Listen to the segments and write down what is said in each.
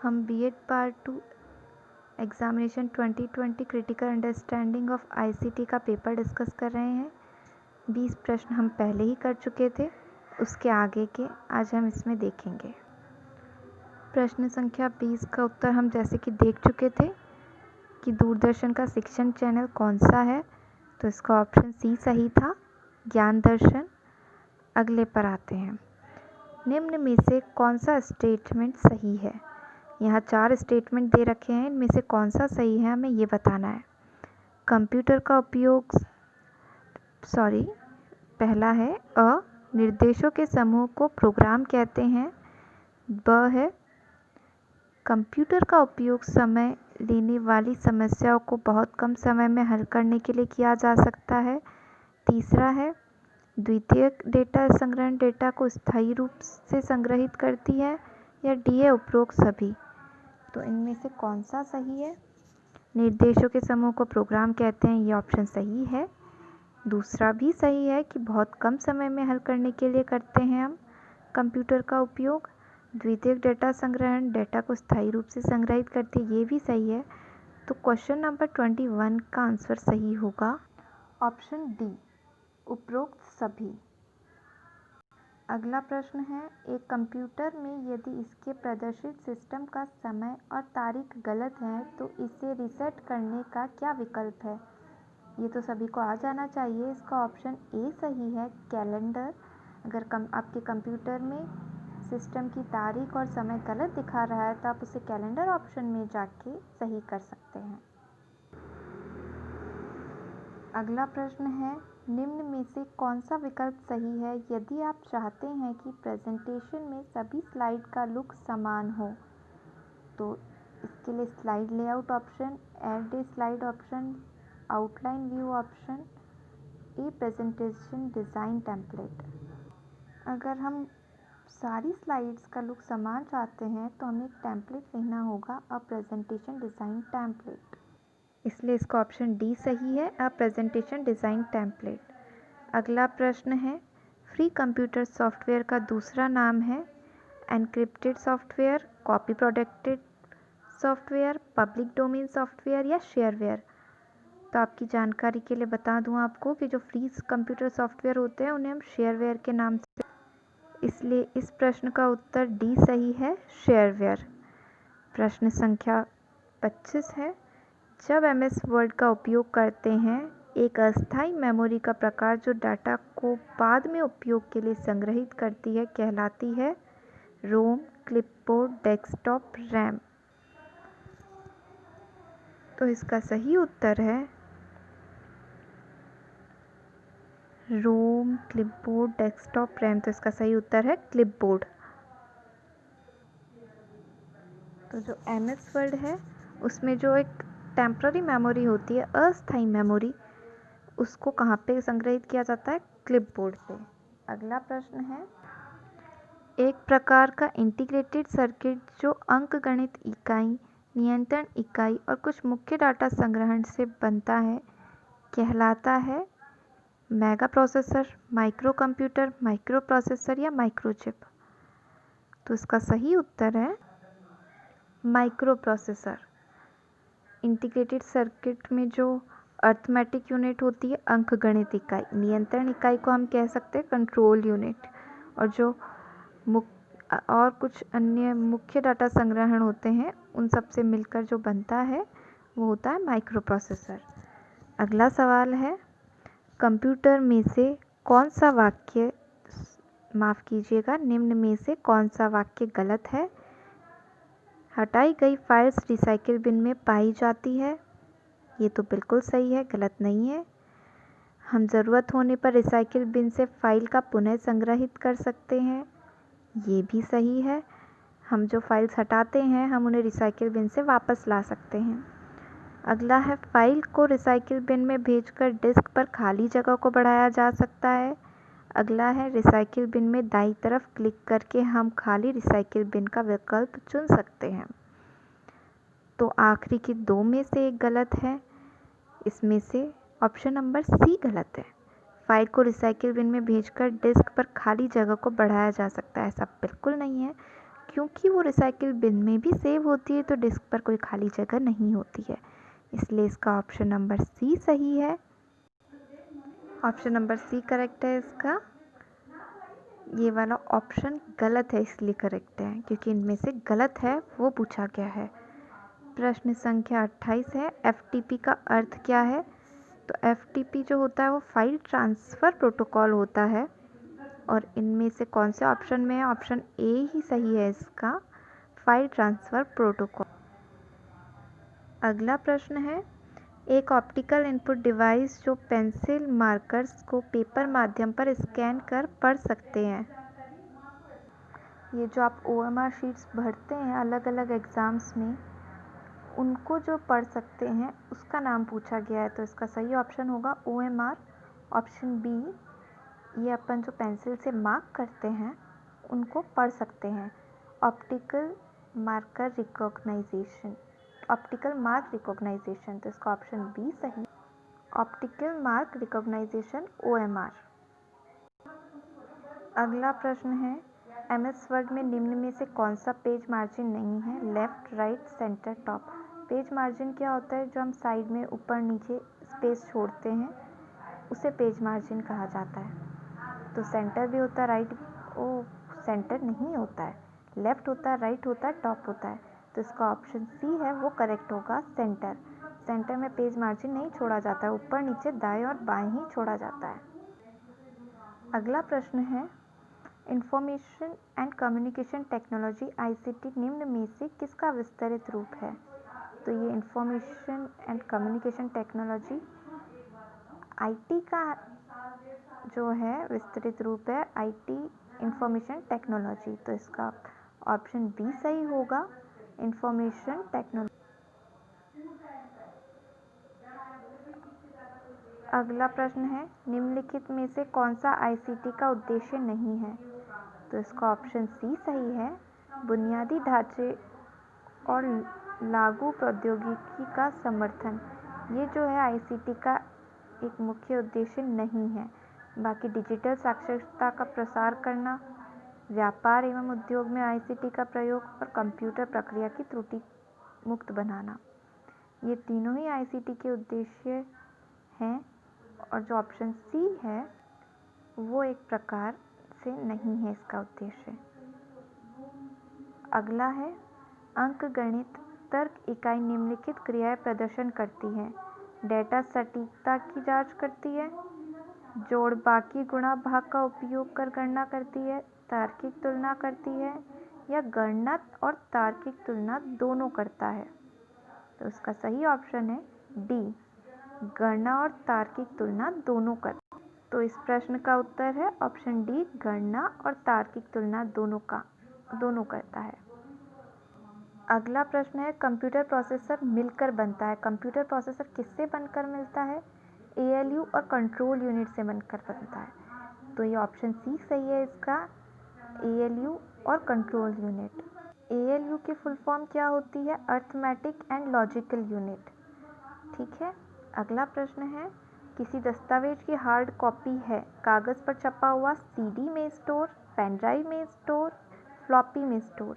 हम BEd part 2 examination 2020 critical understanding of ICT का paper discuss कर रहे हैं। 20 प्रश्न हम पहले ही कर चुके थे, उसके आगे के आज हम इसमें देखेंगे। प्रश्न संख्या 20 का उत्तर हम जैसे कि देख चुके थे कि दूरदर्शन का शिक्षण चैनल कौन सा है, तो इसका ऑप्शन सी सही था, ज्ञान दर्शन। अगले पर आते हैं। निम्न में से कौन सा स्टेटमेंट सही है? यहाँ 4 स्टेटमेंट दे रखे हैं, इनमें से कौन सा सही है हमें ये बताना है। कंप्यूटर का उपयोग पहला है अ, निर्देशों के समूह को प्रोग्राम कहते हैं। ब है, कंप्यूटर का उपयोग समय लेने वाली समस्याओं को बहुत कम समय में हल करने के लिए किया जा सकता है। तीसरा है, द्वितीयक डेटा संग्रहण डेटा को स्थायी रूप से संग्रहित करती है। या डी है, उपरोक्त सभी। तो इनमें से कौन सा सही है? निर्देशों के समूह को प्रोग्राम कहते हैं, ये ऑप्शन सही है। दूसरा भी सही है कि बहुत कम समय में हल करने के लिए करते हैं हम कंप्यूटर का उपयोग। द्वितीयक डेटा संग्रहण डेटा को स्थायी रूप से संग्रहित करती है, ये भी सही है। तो क्वेश्चन नंबर 21 का आंसर सही होगा ऑप्शन डी, उपरोक्त सभी। अगला प्रश्न है, एक कंप्यूटर में यदि इसके प्रदर्शित सिस्टम का समय और तारीख गलत है तो इसे रीसेट करने का क्या विकल्प है? ये तो सभी को आ जाना चाहिए। इसका ऑप्शन ए सही है, कैलेंडर। अगर आपके कंप्यूटर में सिस्टम की तारीख और समय गलत दिखा रहा है तो आप उसे कैलेंडर ऑप्शन में जाके सही कर सकते हैं। अगला प्रश्न है, निम्न में से कौन सा विकल्प सही है यदि आप चाहते हैं कि प्रेजेंटेशन में सभी स्लाइड का लुक समान हो? तो इसके लिए slide layout option, add a slide option, outline view option, A presentation design template. अगर हम सारी स्लाइड्स का लुक समान चाहते हैं तो हमें एक टेम्पलेट लेना होगा, अ प्रेजेंटेशन डिज़ाइन टेम्पलेट। इसलिए इसका ऑप्शन डी सही है, अ प्रेजेंटेशन डिज़ाइन टेम्पलेट। अगला प्रश्न है, फ्री कंप्यूटर सॉफ्टवेयर का दूसरा नाम है encrypted software, copy protected software, public domain software या शेयरवेयर। तो आपकी जानकारी के लिए बता दूं आपको कि जो फ्री कंप्यूटर सॉफ्टवेयर होते हैं उन्हें हम शेयरवेयर के नाम से, इसलिए इस प्रश्न का उत्तर डी सही है, शेयरवेयर। प्रश्न संख्या 25 है, जब एमएस वर्ड का उपयोग करते हैं एक अस्थायी मेमोरी का प्रकार जो डाटा को बाद में उपयोग के लिए संग्रहित करती है कहलाती है रोम, क्लिपबोर्ड, डेस्कटॉप, रैम। तो इसका सही उत्तर है रोम, क्लिपबोर्ड, डेस्कटॉप, रैम। तो इसका सही उत्तर है क्लिपबोर्ड। तो जो एमएस वर्ड है उसमें जो एक टेम्पररी मेमोरी होती है, अस्थायी मेमोरी, उसको कहाँ पे संग्रहित किया जाता है? क्लिपबोर्ड पे। अगला प्रश्न है, एक प्रकार का इंटीग्रेटेड सर्किट जो अंकगणित इकाई, नियंत्रण इकाई और कुछ मुख्य डाटा संग्रहण से बनता है कहलाता है mega processor, micro computer, micro processor या माइक्रोचिप। तो इसका सही उत्तर है माइक्रो प्रोसेसर। इंटीग्रेटेड सर्किट में जो अर्थमेटिक यूनिट होती है अंकगणित इकाई, नियंत्रण इकाई को हम कह सकते हैं कंट्रोल यूनिट, और जो और कुछ अन्य मुख्य डाटा संग्रहण होते हैं उन सब से मिलकर जो बनता है वो होता है माइक्रो प्रोसेसर। अगला सवाल है, कंप्यूटर में से कौन सा वाक्य, माफ़ कीजिएगा, निम्न में से कौन सा वाक्य गलत है? हटाई गई फाइल्स रिसाइकिल बिन में पाई जाती है। ये तो बिल्कुल सही है, गलत नहीं है। हम ज़रूरत होने पर रिसाइकिल बिन से फाइल का पुनः संग्रहित कर सकते हैं, ये भी सही है। हम जो फाइल्स हटाते हैं हम उन्हें रिसाइकिल बिन से वापस ला सकते हैं। अगला है, फाइल को रिसाइकिल बिन में भेजकर डिस्क पर खाली जगह को बढ़ाया जा सकता है। अगला है, रिसाइकिल बिन में दाईं तरफ क्लिक करके हम खाली रिसाइकिल बिन का विकल्प चुन सकते हैं। तो आखिरी के 2 में से एक गलत है, इसमें से ऑप्शन नंबर सी गलत है। फाइल को रिसाइकिल बिन में भेजकर डिस्क पर खाली जगह को बढ़ाया जा सकता है, ऐसा बिल्कुल नहीं है, क्योंकि वो रिसाइकिल बिन में भी सेव होती है तो डिस्क पर कोई खाली जगह नहीं होती है, इसलिए इसका ऑप्शन नंबर सी सही है। ऑप्शन नंबर सी करेक्ट है इसका। ये वाला ऑप्शन गलत है, इसलिए करेक्ट है क्योंकि इनमें से गलत है वो पूछा गया है। प्रश्न संख्या 28 है, एफटीपी का अर्थ क्या है? तो एफटीपी जो होता है वो फाइल ट्रांसफ़र प्रोटोकॉल होता है और इनमें से कौन से ऑप्शन में है? ऑप्शन ए ही सही है इसका, फाइल ट्रांसफ़र प्रोटोकॉल। अगला प्रश्न है, एक ऑप्टिकल इनपुट डिवाइस जो पेंसिल मार्कर्स को पेपर माध्यम पर स्कैन कर पढ़ सकते हैं। ये जो आप OMR शीट्स भरते हैं अलग अलग एग्ज़ाम्स में, उनको जो पढ़ सकते हैं उसका नाम पूछा गया है, तो इसका सही ऑप्शन होगा OMR, ऑप्शन बी। ये अपन जो पेंसिल से मार्क करते हैं उनको पढ़ सकते हैं। Optical marker recognization, optical mark recognization, तो इसका ऑप्शन बी सही। Optical mark recognization OMR। अगला प्रश्न है, MS वर्ड में निम्न में से कौन सा पेज मार्जिन नहीं है? Left, right, centre, top. Page margin क्या होता है? जो हम साइड में ऊपर नीचे स्पेस छोड़ते हैं उसे पेज मार्जिन कहा जाता है। तो सेंटर भी होता है, राइट, ओ सेंटर नहीं होता है, लेफ्ट होता है, राइट होता है, टॉप होता है, तो इसका ऑप्शन सी है वो करेक्ट होगा, सेंटर। सेंटर में पेज मार्जिन नहीं छोड़ा जाता है, ऊपर नीचे दाएं और बाएं ही छोड़ा जाता है। अगला प्रश्न है, information and communication technology ICT निम्न में से किसका विस्तृत रूप है? तो ये information and communication technology IT का जो है विस्तृत रूप है, IT इंफॉर्मेशन टेक्नोलॉजी, तो इसका ऑप्शन बी सही होगा, इंफॉर्मेशन टेक्नोलॉजी। अगला प्रश्न है, निम्नलिखित में से कौन सा ICT का उद्देश्य नहीं है? तो इसका ऑप्शन सी सही है, बुनियादी ढांचे और लागू प्रौद्योगिकी का समर्थन। ये जो है ICT का एक मुख्य उद्देश्य नहीं है। बाकी डिजिटल साक्षरता का प्रसार करना, व्यापार एवं उद्योग में ICT का प्रयोग और कंप्यूटर प्रक्रिया की त्रुटि मुक्त बनाना, ये तीनों ही ICT के उद्देश्य हैं और जो ऑप्शन सी है वो एक प्रकार से नहीं है इसका उद्देश्य। अगला है, अंकगणित तर्क इकाई निम्नलिखित क्रियाएं प्रदर्शन करती है? डेटा सटीकता की जांच करती है, जोड़ बाकी गुणा भाग का उपयोग कर गणना करती है, तार्किक तुलना करती है, या गणना और तार्किक तुलना दोनों करता है? तो इसका सही ऑप्शन है डी, गणना और तार्किक तुलना दोनों करता है। तो इस प्रश्न का उत्तर है ऑप्शन डी, गणना और तार्किक तुलना दोनों करता है। अगला प्रश्न है, कंप्यूटर प्रोसेसर मिलकर बनता है? कंप्यूटर प्रोसेसर किससे बनकर मिलता है? ALU और कंट्रोल यूनिट से बनकर बनता है, तो ये ऑप्शन सी सही है इसका, ALU और कंट्रोल यूनिट। ALU की फुल फॉर्म क्या होती है? Arithmetic and logical unit. ठीक है। अगला प्रश्न है, किसी दस्तावेज की हार्ड कॉपी है कागज़ पर छपा हुआ, CD में स्टोर, पेन ड्राइव में स्टोर, फ्लॉपी में स्टोर।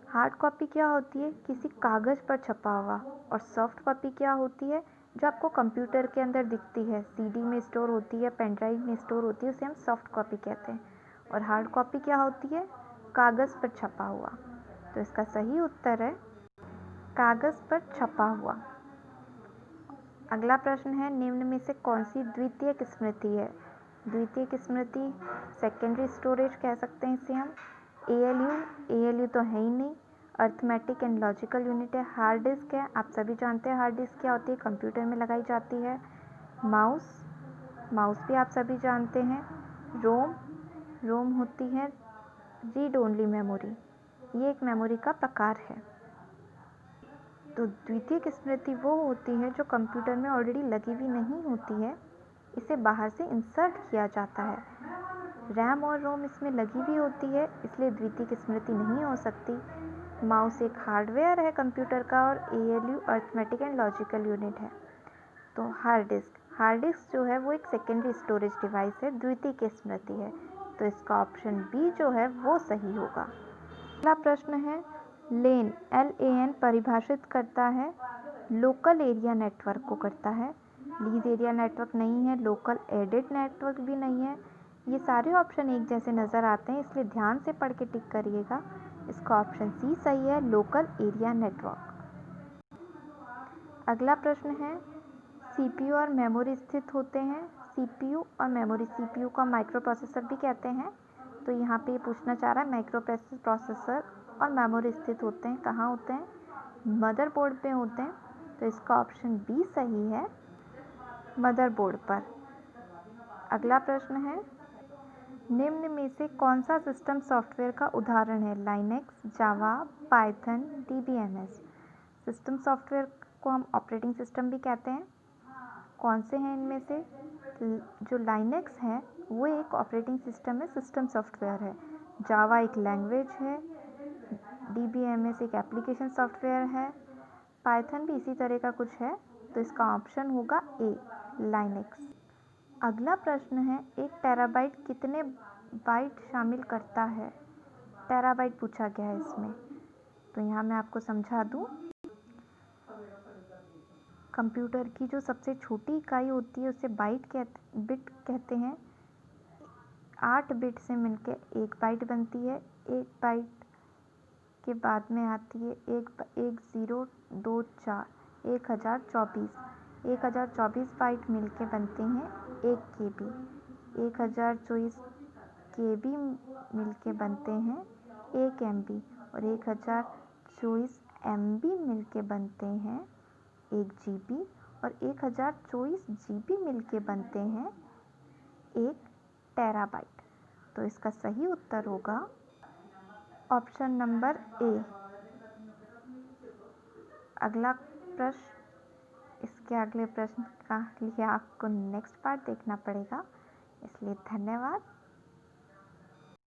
हार्ड कॉपी क्या होती है? किसी कागज़ पर छपा हुआ, और सॉफ्ट कॉपी क्या होती है? जो आपको कंप्यूटर के अंदर दिखती है, CD में स्टोर होती है, पेन ड्राइव में स्टोर होती है, उसे हम सॉफ्ट कॉपी कहते हैं। और हार्ड कॉपी क्या होती है? कागज़ पर छपा हुआ, तो इसका सही उत्तर है कागज़ पर छपा हुआ। अगला प्रश्न है, निम्न में से कौन सी द्वितीयक स्मृति है? द्वितीयक स्मृति सेकेंडरी स्टोरेज कह सकते हैं इसे हम। ALU तो है ही नहीं, अर्थमेटिक एंड लॉजिकल यूनिट है। हार्ड डिस्क है, आप सभी जानते हैं हार्ड डिस्क क्या होती है, कंप्यूटर में लगाई जाती है। माउस भी आप सभी जानते हैं। रोम होती है रीड ओनली मेमोरी, ये एक मेमोरी का प्रकार है। तो द्वितीयक स्मृति वो होती है जो कंप्यूटर में ऑलरेडी लगी हुई नहीं होती है, इसे बाहर से इंसर्ट किया जाता है। रैम और रोम इसमें लगी हुई होती है, इसलिए द्वितीयक स्मृति नहीं हो सकती। माउस एक हार्डवेयर है कंप्यूटर का, और ALU arithmetic and logical unit है। तो हार्ड डिस्क जो है वो एक सेकेंडरी स्टोरेज डिवाइस है, द्वितीयक स्मृति है, तो इसका ऑप्शन बी जो है वो सही होगा। अगला प्रश्न है, लेन LAN परिभाषित करता है लोकल एरिया नेटवर्क को करता है। लीज एरिया नेटवर्क नहीं है, लोकल एडेड नेटवर्क भी नहीं है। ये सारे ऑप्शन एक जैसे नज़र आते हैं, इसलिए ध्यान से पढ़ के टिक करिएगा। इसका ऑप्शन सी सही है, लोकल एरिया नेटवर्क। अगला प्रश्न है, CPU और मेमोरी स्थित होते हैं। CPU और मेमोरी, CPU को माइक्रो प्रोसेसर भी कहते हैं। तो यहाँ पे ये पूछना चाह रहा है माइक्रो प्रोसेसर और मेमोरी स्थित होते हैं, कहाँ होते हैं? मदरबोर्ड पे होते हैं। तो इसका ऑप्शन बी सही है, मदरबोर्ड पर। अगला प्रश्न है, निम्न में से कौन सा सिस्टम सॉफ्टवेयर का उदाहरण है? लाइनेक्स, जावा, पाइथन, DBMS। सिस्टम सॉफ्टवेयर को हम ऑपरेटिंग सिस्टम भी कहते हैं। कौन से हैं इनमें से? जो लाइनेक्स है वो एक ऑपरेटिंग सिस्टम है, सिस्टम सॉफ्टवेयर है। जावा एक लैंग्वेज है। DBMS एक एप्लीकेशन सॉफ्टवेयर है। पाइथन भी इसी तरह का कुछ है। तो इसका ऑप्शन होगा ए, लाइनेक्स। अगला प्रश्न है, 1 टेराबाइट कितने बाइट शामिल करता है? टेराबाइट पूछा गया है इसमें। तो यहाँ मैं आपको समझा दूँ, कंप्यूटर की जो सबसे छोटी इकाई होती है उसे बिट कहते हैं। 8 बिट से मिलकर 1 बाइट बनती है। 1 बाइट के बाद में आती है 1024, 1024 बाइट मिलके बनते हैं 1 KB। 1024 KB मिलके बनते हैं 1 MB, और 1024 MB मिलके बनते हैं 1 GB, और 1024 GB मिलके बनते हैं 1 टेराबाइट। तो इसका सही उत्तर होगा ऑप्शन नंबर ए। अगला प्रश्न, इसके अगले प्रश्न का लिए आपको नेक्स्ट पार्ट देखना पड़ेगा, इसलिए धन्यवाद।